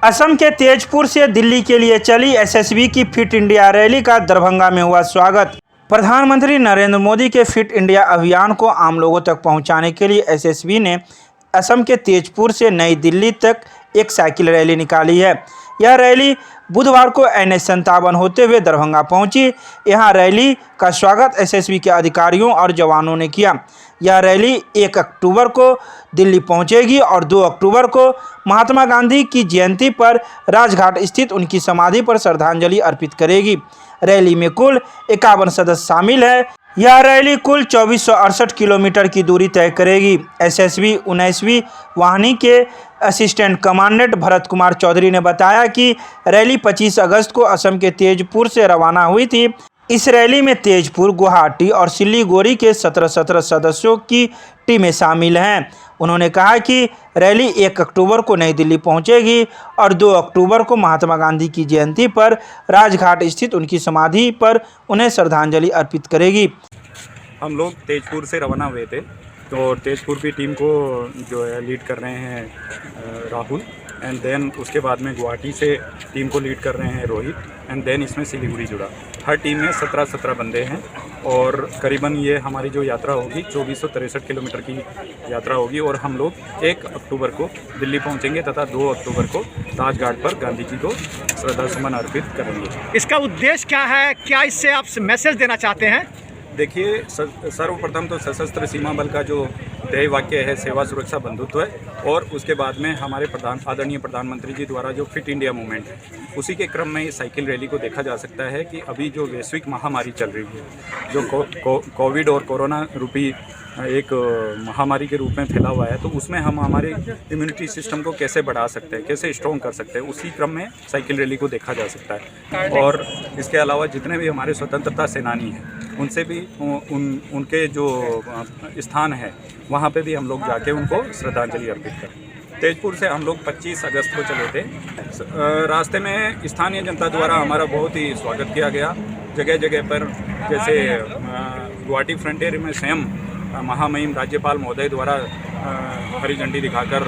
असम के तेजपुर से दिल्ली के लिए चली एसएसबी की फिट इंडिया रैली का दरभंगा में हुआ स्वागत। प्रधानमंत्री नरेंद्र मोदी के फिट इंडिया अभियान को आम लोगों तक पहुंचाने के लिए एसएसबी ने असम के तेजपुर से नई दिल्ली तक एक साइकिल रैली निकाली है। यह रैली बुधवार को NH-57 होते हुए दरभंगा पहुंची। यहां रैली का स्वागत एसएसबी के अधिकारियों और जवानों ने किया। यह रैली 1 अक्टूबर को दिल्ली पहुंचेगी और 2 अक्टूबर को महात्मा गांधी की जयंती पर राजघाट स्थित उनकी समाधि पर श्रद्धांजलि अर्पित करेगी। रैली में कुल 51 सदस्य शामिल हैं। यह रैली कुल 2468 किलोमीटर की दूरी तय करेगी। एसएसबी 19वीं वाहिनी के असिस्टेंट कमांडेंट भरत कुमार चौधरी ने बताया कि रैली 25 अगस्त को असम के तेजपुर से रवाना हुई थी। इस रैली में तेजपुर, गुवाहाटी और सिलीगुड़ी के 17 सदस्यों की टीमें शामिल हैं। उन्होंने कहा कि रैली 1 अक्टूबर को नई दिल्ली पहुंचेगी और 2 अक्टूबर को महात्मा गांधी की जयंती पर राजघाट स्थित उनकी समाधि पर उन्हें श्रद्धांजलि अर्पित करेगी। हम लोग तेजपुर से रवाना हुए थे, तो तेजपुर की टीम को जो है लीड कर रहे हैं राहुल, एंड देन उसके बाद में गुवाहाटी से टीम को लीड कर रहे हैं रोहित, एंड देन इसमें सिलीगुड़ी जुड़ा। हर टीम में 17 बंदे हैं और करीबन ये हमारी जो यात्रा होगी 2463 किलोमीटर की यात्रा होगी और हम लोग 1 अक्टूबर को दिल्ली पहुंचेंगे तथा 2 अक्टूबर को राजघाट पर गांधी जी को श्रद्धासुमन अर्पित करेंगे। इसका उद्देश्य क्या है? क्या इससे आप मैसेज देना चाहते हैं? देखिए, सर्वप्रथम तो सशस्त्र सीमा बल का जो ध्येय वाक्य है सेवा सुरक्षा बंधुत्व है, और उसके बाद में हमारे आदरणीय प्रधानमंत्री जी द्वारा जो फिट इंडिया मूवमेंट है, उसी के क्रम में इस साइकिल रैली को देखा जा सकता है कि अभी जो वैश्विक महामारी चल रही है, जो कोविड और कोरोना रूपी एक महामारी के रूप में फैला हुआ है, तो उसमें हम हमारे इम्यूनिटी सिस्टम को कैसे बढ़ा सकते हैं, कैसे स्ट्रॉन्ग कर सकते हैं, उसी क्रम में साइकिल रैली को देखा जा सकता है। और इसके अलावा जितने भी हमारे स्वतंत्रता सेनानी हैं, उनसे भी उनके जो स्थान है वहाँ पे भी हम लोग जाके उनको श्रद्धांजलि अर्पित करें। तेजपुर से हम लोग 25 अगस्त को चले थे। रास्ते में स्थानीय जनता द्वारा हमारा बहुत ही स्वागत किया गया। जगह जगह पर जैसे गुवाहाटी फ्रंटियर में स्वयं महामहिम राज्यपाल महोदय द्वारा हरी झंडी दिखाकर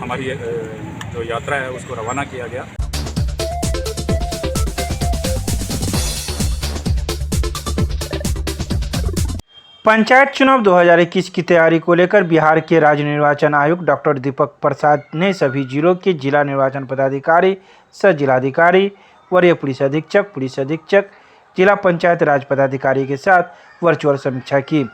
हमारी जो यात्रा है उसको रवाना किया गया। पंचायत चुनाव 2021 की तैयारी को लेकर बिहार के राज्य निर्वाचन आयुक्त डॉक्टर दीपक प्रसाद ने सभी जिलों के जिला निर्वाचन पदाधिकारी, सह जिलाधिकारी, वरीय पुलिस अधीक्षक, जिला पंचायत राज पदाधिकारी के साथ वर्चुअल समीक्षा की।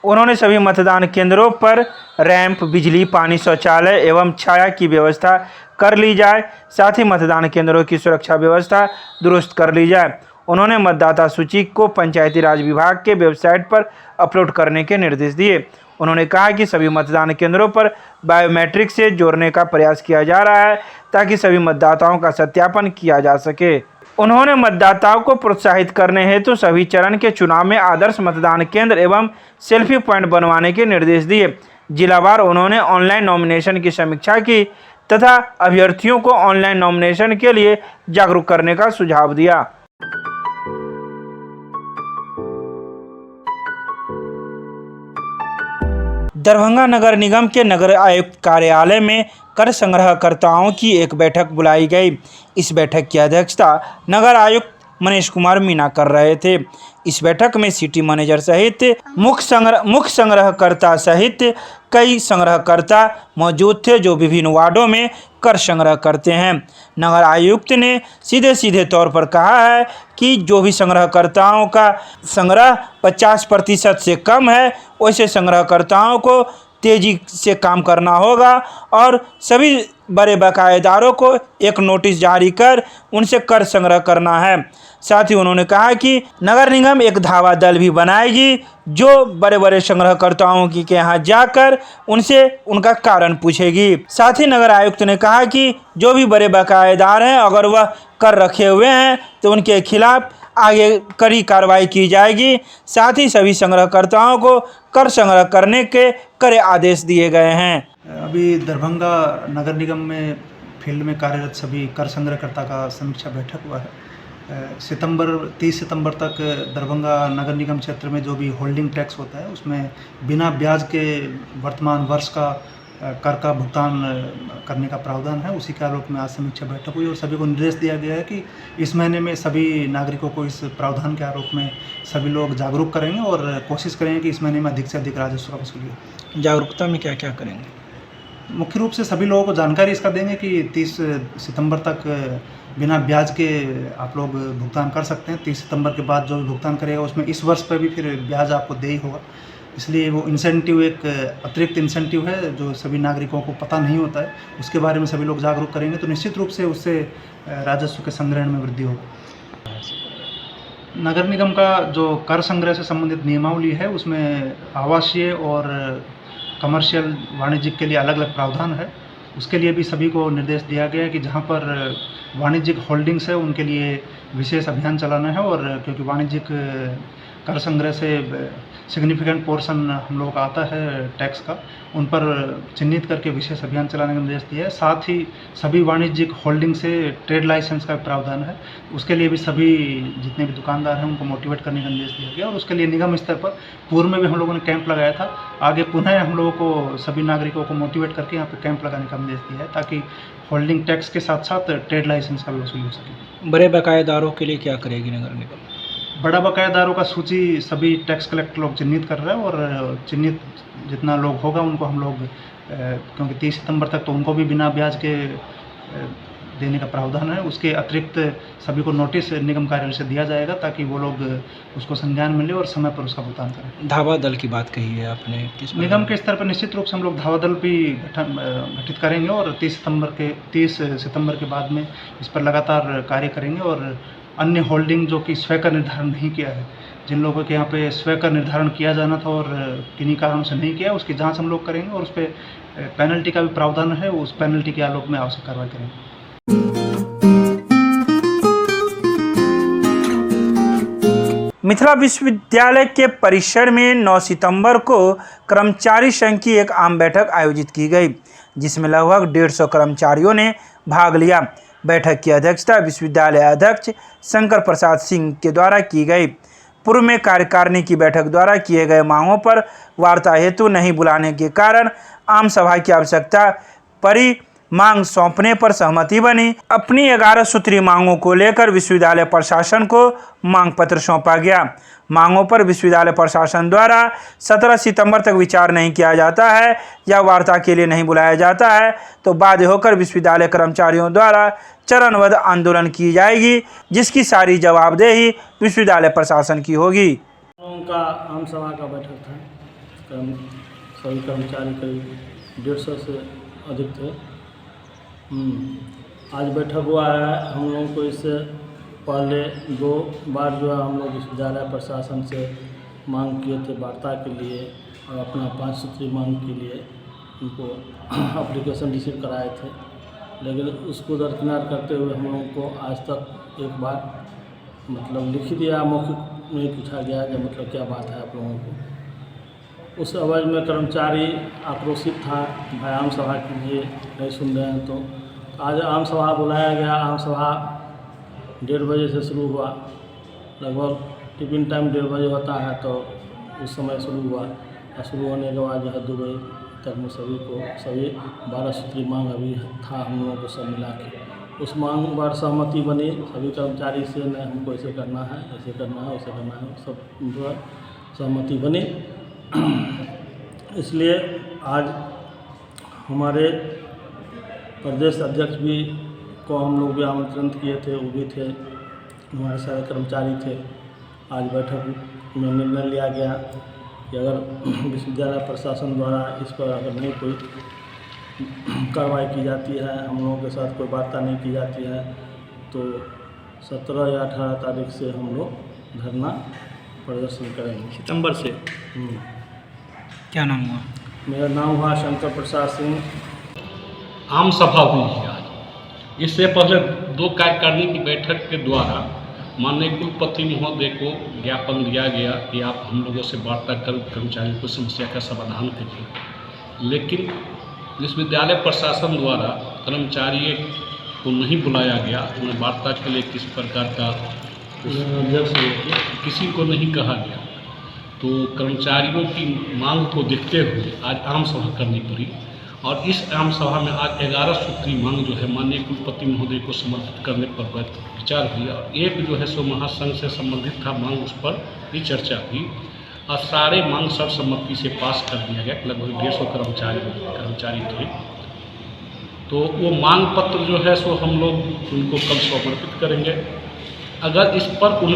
उन्होंने सभी मतदान केंद्रों पर रैंप, बिजली, पानी, शौचालय एवं छाया की व्यवस्था कर ली जाए। साथ ही मतदान केंद्रों की सुरक्षा व्यवस्था दुरुस्त कर ली जाए। उन्होंने मतदाता सूची को पंचायती राज विभाग के वेबसाइट पर अपलोड करने के निर्देश दिए। उन्होंने कहा कि सभी मतदान केंद्रों पर बायोमेट्रिक से जोड़ने का प्रयास किया जा रहा है ताकि सभी मतदाताओं का सत्यापन किया जा सके। उन्होंने मतदाताओं को प्रोत्साहित करने हेतु सभी चरण के चुनाव में आदर्श मतदान केंद्र एवं सेल्फी पॉइंट बनवाने के निर्देश दिए। जिलावार उन्होंने ऑनलाइन नॉमिनेशन की समीक्षा की तथा अभ्यर्थियों को ऑनलाइन नॉमिनेशन के लिए जागरूक करने का सुझाव दिया। दरभंगा नगर निगम के नगर आयुक्त कार्यालय में कर संग्रहकर्ताओं की एक बैठक बुलाई गई। इस बैठक की अध्यक्षता नगर आयुक्त मनीष कुमार मीना कर रहे थे। इस बैठक में सिटी मैनेजर सहित मुख्य संग्रहकर्ता सहित कई संग्रहकर्ता मौजूद थे जो विभिन्न वार्डों में कर संग्रह करते हैं। नगर आयुक्त ने सीधे तौर पर कहा है कि जो भी संग्रहकर्ताओं का संग्रह 50% से कम है, वैसे संग्रहकर्ताओं को तेजी से काम करना होगा और सभी बड़े बकायेदारों को एक नोटिस जारी कर उनसे कर संग्रह करना है। साथ ही उन्होंने कहा कि नगर निगम एक धावा दल भी बनाएगी जो बड़े संग्रहकर्ताओं के यहाँ जाकर उनसे उनका कारण पूछेगी। साथ ही नगर आयुक्त ने कहा कि जो भी बड़े बकायेदार हैं, अगर वह कर रखे हुए हैं तो उनके खिलाफ आगे कड़ी कार्रवाई की जाएगी। साथ ही सभी संग्रहकर्ताओं को कर संग्रह करने के कड़े आदेश दिए गए हैं। अभी दरभंगा नगर निगम में फील्ड में कार्यरत सभी कर संग्रहकर्ता का समीक्षा बैठक हुआ है। 30 सितंबर तक दरभंगा नगर निगम क्षेत्र में जो भी होल्डिंग टैक्स होता है उसमें बिना ब्याज के वर्तमान वर्ष का कर का भुगतान करने का प्रावधान है, उसी के आलोक में आज समीक्षा बैठक हुई और सभी को निर्देश दिया गया है कि इस महीने में सभी नागरिकों को इस प्रावधान के आलोक में सभी लोग जागरूक करेंगे और कोशिश करेंगे कि इस महीने में अधिक से अधिक राजस्व का वसूली हो। जागरूकता में क्या क्या करेंगे? मुख्य रूप से सभी लोगों को जानकारी इसका देंगे कि 30 सितंबर तक बिना ब्याज के आप लोग भुगतान कर सकते हैं। 30 सितंबर के बाद जो भी भुगतान करेगा उसमें इस वर्ष पर भी फिर ब्याज आपको दे ही होगा, इसलिए वो इंसेंटिव एक अतिरिक्त इंसेंटिव है जो सभी नागरिकों को पता नहीं होता है, उसके बारे में सभी लोग जागरूक करेंगे तो निश्चित रूप से उससे राजस्व के संग्रहण में वृद्धि होगी। नगर निगम का जो कर संग्रह से संबंधित नियमावली है उसमें आवासीय और कमर्शियल वाणिज्यिक के लिए अलग अलग प्रावधान है। उसके लिए भी सभी को निर्देश दिया गया है कि जहाँ पर वाणिज्यिक होल्डिंग्स है उनके लिए विशेष अभियान चलाना है, और क्योंकि वाणिज्यिक कर संग्रह से सिग्निफिकेंट पोर्शन हम लोगों का आता है टैक्स का, उन पर चिन्हित करके विशेष अभियान चलाने का निर्देश दिया है। साथ ही सभी वाणिज्यिक होल्डिंग से ट्रेड लाइसेंस का प्रावधान है, उसके लिए भी सभी जितने भी दुकानदार हैं उनको मोटिवेट करने का निर्देश दिया गया और उसके लिए निगम स्तर पर पूर्व में भी हम लोगों ने कैंप लगाया था। आगे पुनः हम लोगों को सभी नागरिकों को मोटिवेट करके यहाँ पर कैंप लगाने का निर्देश दिया है ताकि होल्डिंग टैक्स के साथ साथ ट्रेड लाइसेंस का भी वसूली हो सके। बड़े बकायेदारों के लिए क्या करेगी नगर निगम? बड़ा बकायेदारों का सूची सभी टैक्स कलेक्टर लोग चिन्हित कर रहे हैं और चिन्हित जितना लोग होगा उनको हम लोग क्योंकि 30 सितंबर तक तो उनको भी बिना ब्याज के देने का प्रावधान है, उसके अतिरिक्त सभी को नोटिस निगम कार्यालय से दिया जाएगा ताकि वो लोग उसको संज्ञान में ले और समय पर उसका भुगतान करें। धावा दल की बात कही है आपने, किस निगम के स्तर पर निश्चित रूप से हम लोग धावा दल भी गठित करेंगे और 30 सितंबर के बाद में इस पर लगातार कार्य करेंगे। और अन्य होल्डिंग जो कि स्वयं का निर्धारण नहीं किया है, जिन लोगों के यहाँ पे स्वयं का निर्धारण किया जाना था और किन्हीं कारणों से नहीं किया, उसकी जांच हम लोग करेंगे और उस पर पेनल्टी का भी प्रावधान है, उस पेनल्टी के आलोक में आवश्यक कार्रवाई करेंगे। मिथिला विश्वविद्यालय के परिसर में 9 सितंबर को कर्मचारी संघ की एक आम बैठक आयोजित की गई, जिसमें लगभग 150 कर्मचारियों ने भाग लिया। बैठक की अध्यक्षता विश्वविद्यालय अध्यक्ष शंकर प्रसाद सिंह के द्वारा की गई। पूर्व में कार्यकारिणी की बैठक द्वारा किए गए मांगों पर वार्ता हेतु नहीं बुलाने के कारण आम सभा की आवश्यकता पड़ी। मांग सौंपने पर सहमति बनी। अपनी 11 सूत्री मांगों को लेकर विश्वविद्यालय प्रशासन को मांग पत्र सौंपा गया। मांगों पर विश्वविद्यालय प्रशासन द्वारा 17 सितंबर तक विचार नहीं किया जाता है या वार्ता के लिए नहीं बुलाया जाता है तो बाध्य होकर विश्वविद्यालय कर्मचारियों द्वारा चरणबद्ध आंदोलन की जाएगी, जिसकी सारी जवाबदेही विश्वविद्यालय प्रशासन की होगी। उनका आम सभा का बैठक था, सभी कर्मचारी करीब 150 से अधिक थे। आज बैठक हुआ है। हम लोगों को इससे पहले 2 बार जो है हम लोग विश्वविद्यालय प्रशासन से मांग किए थे वार्ता के लिए और अपना 5 सूत्री मांग के लिए उनको एप्लीकेशन रिसीव कराए थे, लेकिन उसको दरकिनार करते हुए हम लोगों को आज तक एक बार मतलब लिखित या मौखिक में पूछा गया कि मतलब क्या बात है आप लोगों को। उस आवाज़ में कर्मचारी आक्रोशित था, भाई आम सभा कीजिए, नहीं सुन रहे हैं। तो आज आम सभा बुलाया गया। आम सभा 1:30 बजे से शुरू हुआ, लगभग टिफिन टाइम 1:30 बजे होता है तो उस समय शुरू हुआ और शुरू होने के बाद जो है 2 बजे तक में सभी 12 सूत्री मांग अभी था हम लोगों को सब मिला के। उस मांग पर सहमति बनी सभी कर्मचारी से, नहीं हमको ऐसे करना है, ऐसे करना है, वैसे करना है, सब सहमति बनी। इसलिए आज हमारे प्रदेश अध्यक्ष भी को हम लोग भी आमंत्रण किए थे, वो भी थे, हमारे सारे कर्मचारी थे। आज बैठक में निर्णय लिया गया कि अगर विश्वविद्यालय प्रशासन द्वारा इस पर अगर नहीं कोई कार्रवाई की जाती है, हम लोगों के साथ कोई वार्ता नहीं की जाती है, तो 17 या 18 तारीख से हम लोग धरना प्रदर्शन करेंगे। सितंबर से। क्या नाम हुआ? मेरा नाम हुआ शंकर प्रसाद सिंह। आम सभा हुई है आज। इससे पहले 2 कार्यकारिणी की बैठक के द्वारा माननीय कुलपति महोदय को ज्ञापन दिया गया कि आप हम लोगों से वार्ता कर कर्मचारियों को समस्या का समाधान करिए, लेकिन विश्वविद्यालय प्रशासन द्वारा कर्मचारी को नहीं बुलाया गया। उन्हें वार्ता के लिए किस प्रकार का किसी को नहीं कहा गया, तो कर्मचारियों की मांग को देखते हुए आज आम सभा करनी पड़ी और इस आम सभा में आज 11 सूत्री मांग जो है माननीय कुलपति महोदय को समर्पित करने पर विचार हुई और एक जो है सो महासंघ से संबंधित था मांग, उस पर भी चर्चा हुई और सारे मांग सर्वसम्मति से पास कर दिया गया। लगभग 150 कर्मचारी थे। तो वो मांग पत्र जो है सो हम लोग उनको कल समर्पित करेंगे। अगर इस पर उन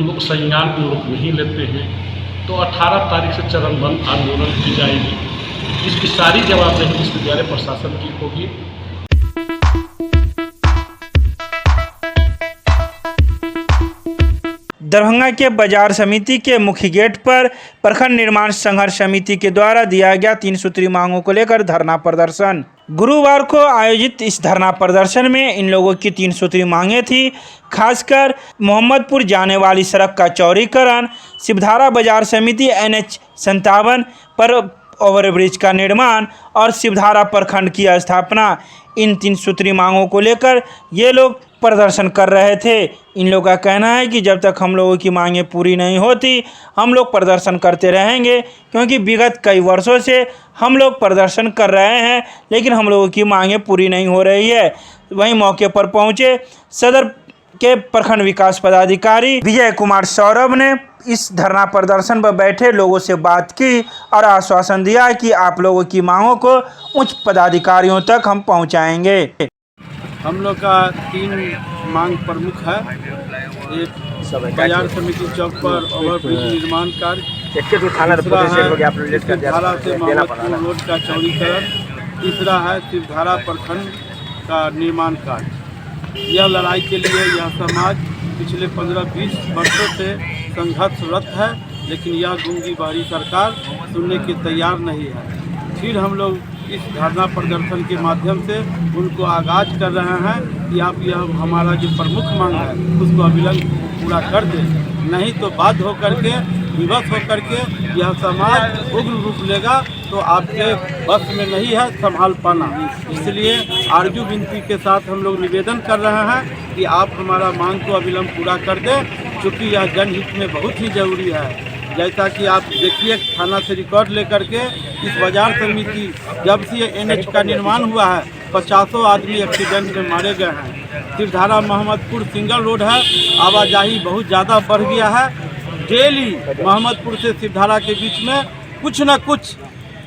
लोग संज्ञान उन लोग नहीं लेते हैं तो 18 तारीख से चरणबद्ध आंदोलन की जाएगी। इसकी सारी जवाबदेही विश्वविद्यालय प्रशासन की होगी। दरभंगा के बाजार समिति के मुख्य गेट पर प्रखंड निर्माण संघर्ष समिति के द्वारा दिया गया 3 सूत्री मांगों को लेकर धरना प्रदर्शन। गुरुवार को आयोजित इस धरना प्रदर्शन में इन लोगों की 3 सूत्री मांगें थी। खासकर मोहम्मदपुर जाने वाली सड़क का चौड़ीकरण, शिवधारा बाजार समिति NH 57 पर ओवरब्रिज का निर्माण और शिवधारा प्रखंड की स्थापना। इन 3 सूत्री मांगों को लेकर ये लोग प्रदर्शन कर रहे थे। इन लोगों का कहना है कि जब तक हम लोगों की मांगें पूरी नहीं होती हम लोग प्रदर्शन करते रहेंगे, क्योंकि विगत कई वर्षों से हम लोग प्रदर्शन कर रहे हैं लेकिन हम लोगों की मांगें पूरी नहीं हो रही है। वहीं मौके पर पहुंचे सदर के प्रखंड विकास पदाधिकारी विजय कुमार सौरभ ने इस धरना प्रदर्शन पर बैठे लोगों से बात की और आश्वासन दिया कि आप लोगों की मांगों को उच्च पदाधिकारियों तक हम पहुंचाएंगे। हम लोग का 3 मांग प्रमुख है। एक बाजार समिति चौक पर ओवरब्रिज निर्माण कार्य, दूसरा है शिवधारा से मोहम्मदपुर रोड का चौड़ीकरण, तीसरा है शिवधारा प्रखंड का निर्माण कार्य। यह लड़ाई के लिए यह समाज पिछले 15-20 वर्षों से संघर्षरत है, लेकिन यह गूंगी बहरी सरकार सुनने के तैयार नहीं है। फिर हम लोग इस धरना प्रदर्शन के माध्यम से उनको आगाज कर रहे हैं कि आप यह हमारा जो प्रमुख मांग है उसको अविलंब पूरा कर दें, नहीं तो बाध्य होकर के विवश होकर के यह समाज उग्र रूप लेगा तो आपके बस में नहीं है संभाल पाना। इसलिए आरजू विनती के साथ हम लोग निवेदन कर रहे हैं कि आप हमारा मांग को अविलंब पूरा कर दें, क्योंकि यह जनहित में बहुत ही जरूरी है। जैसा कि आप देखिए थाना से रिकॉर्ड लेकर के इस बाजार समिति जब से NH का निर्माण हुआ है 50 आदमी एक्सीडेंट में मारे गए हैं। शिवधारा मोहम्मदपुर सिंगल रोड है, आवाजाही बहुत ज़्यादा बढ़ गया है। डेली मोहम्मदपुर से शिवधारा के बीच में कुछ न कुछ,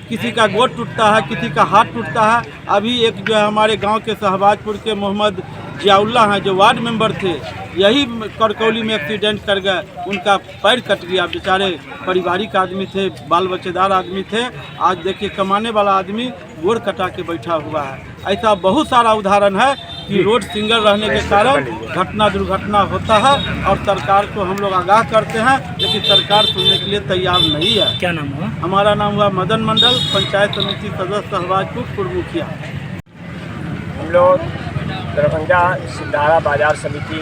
किसी का गोड़ टूटता है, किसी का हाथ टूटता है। अभी एक जो है हमारे गांव के शहबाजपुर के मोहम्मद जियाउल्ला हैं जो वार्ड मेंबर थे, यही करकौली में एक्सीडेंट कर गए, उनका पैर कट गया। बेचारे पारिवारिक आदमी थे, बाल बच्चेदार आदमी थे। आज देखिए कमाने वाला आदमी गोड़ कटा के बैठा हुआ है। ऐसा बहुत सारा उदाहरण है कि रोड सिंगल रहने के कारण दुर्घटना होता है और सरकार को हम लोग आगाह करते हैं, लेकिन सरकार सुनने के लिए तैयार नहीं है। क्या नाम हुआ? हमारा नाम हुआ मदन मंडल, पंचायत समिति सदस्य शहबाजपुर पूर्व मुखिया। हम लोग दरभंगा शिवधारा बाजार समिति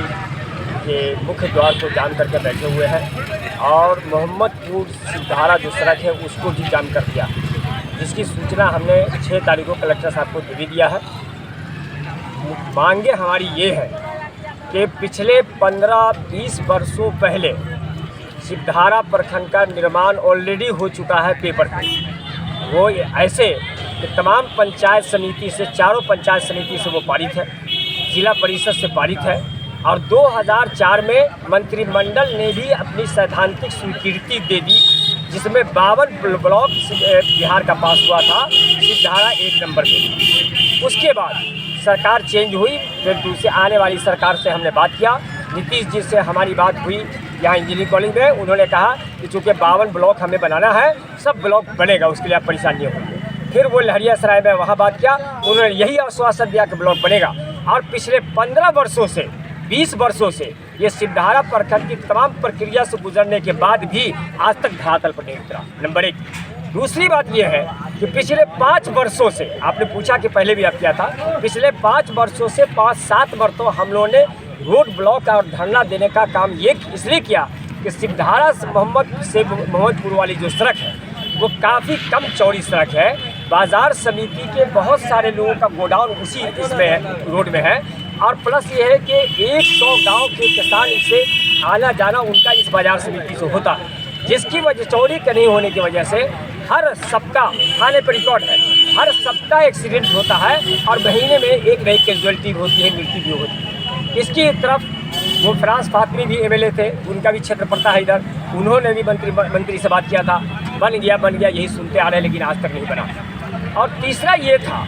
के मुख्य द्वार को जाम करके बैठे हुए हैं और मोहम्मदपुर शिवधारा जो सड़क है उसको भी जाम कर दिया, जिसकी सूचना हमने 6 तारीख को कलेक्टर साहब को दे दिया है। मांगे हमारी ये है कि पिछले 15-20 वर्षों पहले शिवधारा प्रखंड का निर्माण ऑलरेडी हो चुका है पेपर पे। वो ऐसे कि तमाम पंचायत समिति से, चारों पंचायत समिति से वो पारित है, जिला परिषद से पारित है और 2004 में मंत्रिमंडल ने भी अपनी सैद्धांतिक स्वीकृति दे दी, जिसमें 52 ब्लॉक बिहार का पास हुआ था शिवधारा 1 नंबर पे। उसके बाद सरकार चेंज हुई, फिर दूसरे आने वाली सरकार से हमने बात किया। नीतीश जी से हमारी बात हुई यहाँ इंजीनियरिंग कॉलेज में। उन्होंने कहा कि चूँकि 52 ब्लॉक हमें बनाना है, सब ब्लॉक बनेगा, उसके लिए आप परेशान नहीं होंगे। फिर वो लहरियासराय में वहाँ बात किया, उन्होंने यही आश्वासन दिया कि ब्लॉक बनेगा। और पिछले 15 वर्षों से, 20 वर्षों से ये शिवधारा प्रखंड की तमाम प्रक्रिया से गुजरने के बाद भी आज तक धरातल पर नहीं उतरा। नंबर 1। दूसरी बात यह है कि पिछले 5 वर्षों से, आपने पूछा कि पहले भी आप क्या था, पिछले 5 वर्षों से 5-7 मरतबा हम लोगों ने रोड ब्लॉक और धरना देने का काम ये इसलिए किया कि शिवधारा से मोहम्मदपुर वाली जो सड़क है वो काफ़ी कम चौड़ी सड़क है। बाजार समिति के बहुत सारे लोगों का गोडाउन उसी इसमें रोड में है और प्लस ये है कि 100 गांव के किसान इससे आना जाना उनका इस बाजार समिति से होता है, जिसकी वजह चौड़ी नहीं होने की वजह से हर सप्ताह थाने पर रिकॉर्ड है, हर सप्ताह एक्सीडेंट होता है और महीने में एक नई कैजुअलिटी होती है, मृत्यु भी होती है। इसकी तरफ वो फ्रांस फातमी भी एमएलए थे, उनका भी क्षेत्र पड़ता है इधर, उन्होंने भी मंत्री से बात किया था, बन गया यही सुनते आ रहे हैं, लेकिन आज तक नहीं बना। और तीसरा ये था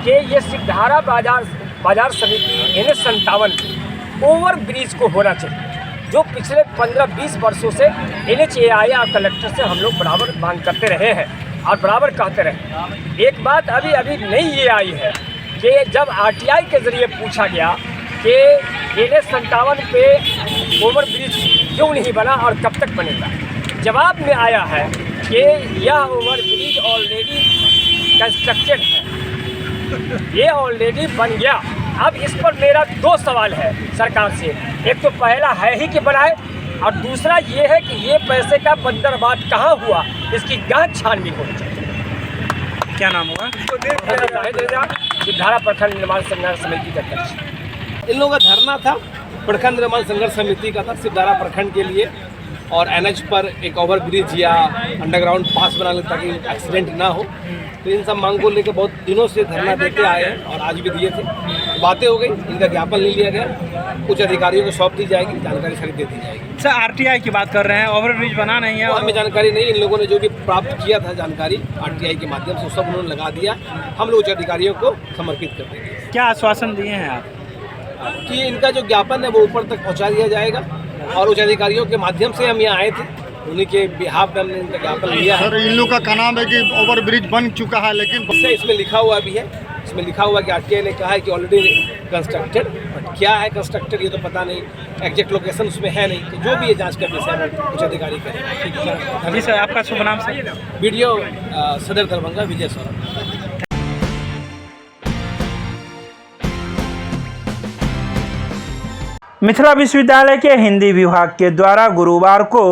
कि ये सिद्धारा बाजार समिति NH57 ओवर ब्रिज को होना चाहिए, जो पिछले 15-20 वर्षों से NHAI और कलेक्टर से हम लोग बराबर मांग करते रहे हैं और बराबर कहते रहे। एक बात अभी नई ये आई है कि जब RTI के ज़रिए पूछा गया कि NH57 पे ओवर ब्रिज क्यों नहीं बना और कब तक बनेगा, जवाब में आया है कि यह ओवर ब्रिज ऑलरेडी कंस्ट्रक्टेड है, ये ऑलरेडी बन गया। अब इस पर मेरा 2 सवाल है सरकार से। एक तो पहला है ही कि बनाए, और दूसरा ये है कि ये पैसे का बंदरबाट कहाँ हुआ, इसकी जांच छानबीन होनी चाहिए। क्या नाम हुआ? सिद्धारा प्रखंड निर्माण संघर्ष समिति का अध्यक्ष। इन लोगों का धरना था, प्रखंड निर्माण संघर्ष समिति का था, सिद्धारा प्रखंड के लिए, और NH पर एक ओवर ब्रिज या अंडरग्राउंड पास बनाने ताकि एक्सीडेंट ना हो। तो इन सब मांग को लेकर बहुत दिनों से धरना देते आए हैं और आज भी दिए थे। बातें हो गई, इनका ज्ञापन ले लिया गया, कुछ अधिकारियों को सौंप दी जाएगी, जानकारी सारी दे दी जाएगी। सर RTI की बात कर रहे हैं, ओवर ब्रिज बना नहीं है, तो हमें जानकारी नहीं, इन लोगों ने जो भी प्राप्त किया था जानकारी RTI के माध्यम से सब उन्होंने लगा दिया, हम लोग उच्च अधिकारियों को समर्पित कर देंगे। क्या आश्वासन दिए हैं आप? कि इनका जो ज्ञापन है वो ऊपर तक पहुंचा दिया जाएगा, और उच्च अधिकारियों के माध्यम से हम यहाँ आए थे, उन्हीं के बिहाफ में हमने इनका ज्ञापन लिया है। सर इन लोग का कहना है कि ओवर ब्रिज बन चुका है, लेकिन इसमें लिखा हुआ भी है, इसमें लिखा हुआ कि RTI ने कहा है कि ऑलरेडी कंस्ट्रक्टेड, बट क्या है कंस्ट्रक्टेड ये तो पता नहीं, एग्जैक्ट लोकेशन उसमें है नहीं, तो जो भी ये जांच का विषय है उच्च अधिकारी करेंगे। ठीक है जी सर, आपका शुभ नाम से? वीडियो सदर दरभंगा विजय सौरभ। मिथिला विश्वविद्यालय के हिंदी विभाग के द्वारा गुरुवार को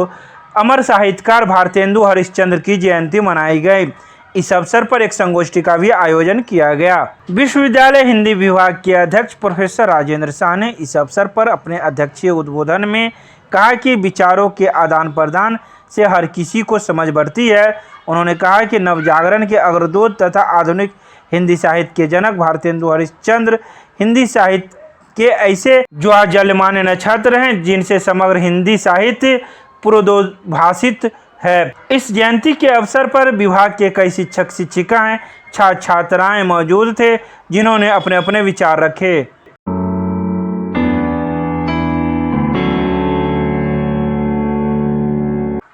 अमर साहित्यकार भारतेंदु हरिश्चंद्र की जयंती मनाई गई। इस अवसर पर एक संगोष्ठी का भी आयोजन किया गया। विश्वविद्यालय हिंदी विभाग के अध्यक्ष प्रोफेसर राजेंद्र शाह ने इस अवसर पर अपने अध्यक्षीय उद्बोधन में कहा कि विचारों के आदान प्रदान से हर किसी को समझ बढ़ती है। उन्होंने कहा कि नवजागरण के अग्रदूत तथा आधुनिक हिंदी साहित्य के जनक भारतेंदु हरिश्चंद्र हिंदी साहित्य के ऐसे ज्वाजलमाने नक्षत्र हैं जिनसे समग्र हिंदी साहित्य पुरोद्भासित है। इस जयंती के अवसर पर विभाग के कई शिक्षक शिक्षिकाएं छात्र छात्राएं मौजूद थे, जिन्होंने अपने अपने विचार रखे।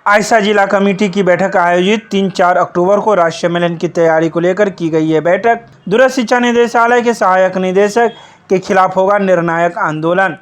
आयशा जिला कमेटी की बैठक आयोजित 3-4 अक्टूबर को राज्य सम्मेलन की तैयारी को लेकर की गई है बैठक। दूरस्थ शिक्षा निदेशालय के सहायक निदेशक के खिलाफ होगा निर्णायक आंदोलन।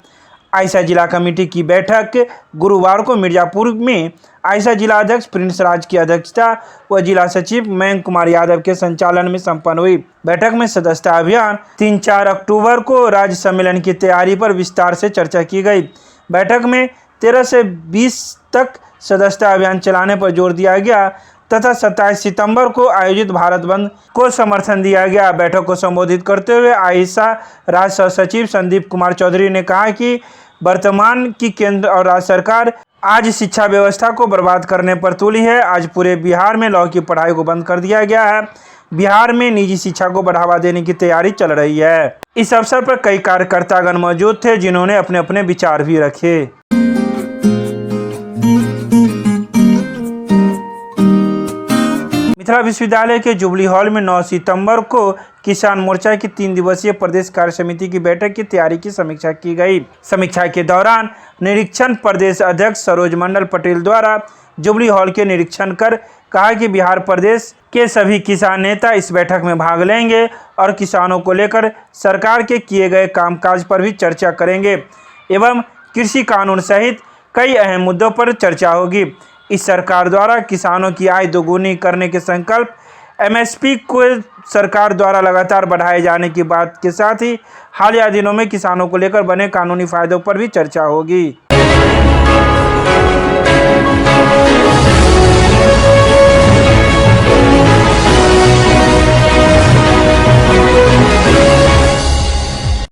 आयशा जिला कमेटी की बैठक गुरुवार को मिर्जापुर में आयशा जिला अध्यक्ष प्रिंस राज की अध्यक्षता व जिला सचिव मयंक कुमार यादव के संचालन में संपन्न हुई। बैठक में सदस्यता अभियान 3-4 अक्टूबर को राज्य सम्मेलन की तैयारी पर विस्तार से चर्चा की गई। बैठक में 13 से 20 तक सदस्यता अभियान चलाने पर जोर दिया गया तथा 27 सितंबर को आयोजित भारत बंद को समर्थन दिया गया। बैठक को संबोधित करते हुए आयशा राज्य सचिव संदीप कुमार चौधरी ने कहा कि वर्तमान की केंद्र और राज्य सरकार आज शिक्षा व्यवस्था को बर्बाद करने पर तुली है। आज पूरे बिहार में लॉ की पढ़ाई को बंद कर दिया गया है। बिहार में निजी शिक्षा को बढ़ावा देने की तैयारी चल रही है। इस अवसर पर कई कार्यकर्तागण मौजूद थे, जिन्होंने अपने अपने विचार भी रखे। मिथिला विश्वविद्यालय के जुबली हॉल में 9 सितंबर को किसान मोर्चा की 3 दिवसीय प्रदेश कार्य समिति की बैठक की तैयारी की समीक्षा की गई। समीक्षा के दौरान निरीक्षण प्रदेश अध्यक्ष सरोज मंडल पटेल द्वारा जुबली हॉल के निरीक्षण कर कहा कि बिहार प्रदेश के सभी किसान नेता इस बैठक में भाग लेंगे और किसानों को लेकर सरकार के किए गए कामकाज पर भी चर्चा करेंगे एवं कृषि कानून सहित कई अहम मुद्दों पर चर्चा होगी। इस सरकार द्वारा किसानों की आय दोगुनी करने के संकल्प, MSP को सरकार द्वारा लगातार बढ़ाए जाने की बात के साथ ही हालिया दिनों में किसानों को लेकर बने कानूनी फायदों पर भी चर्चा होगी।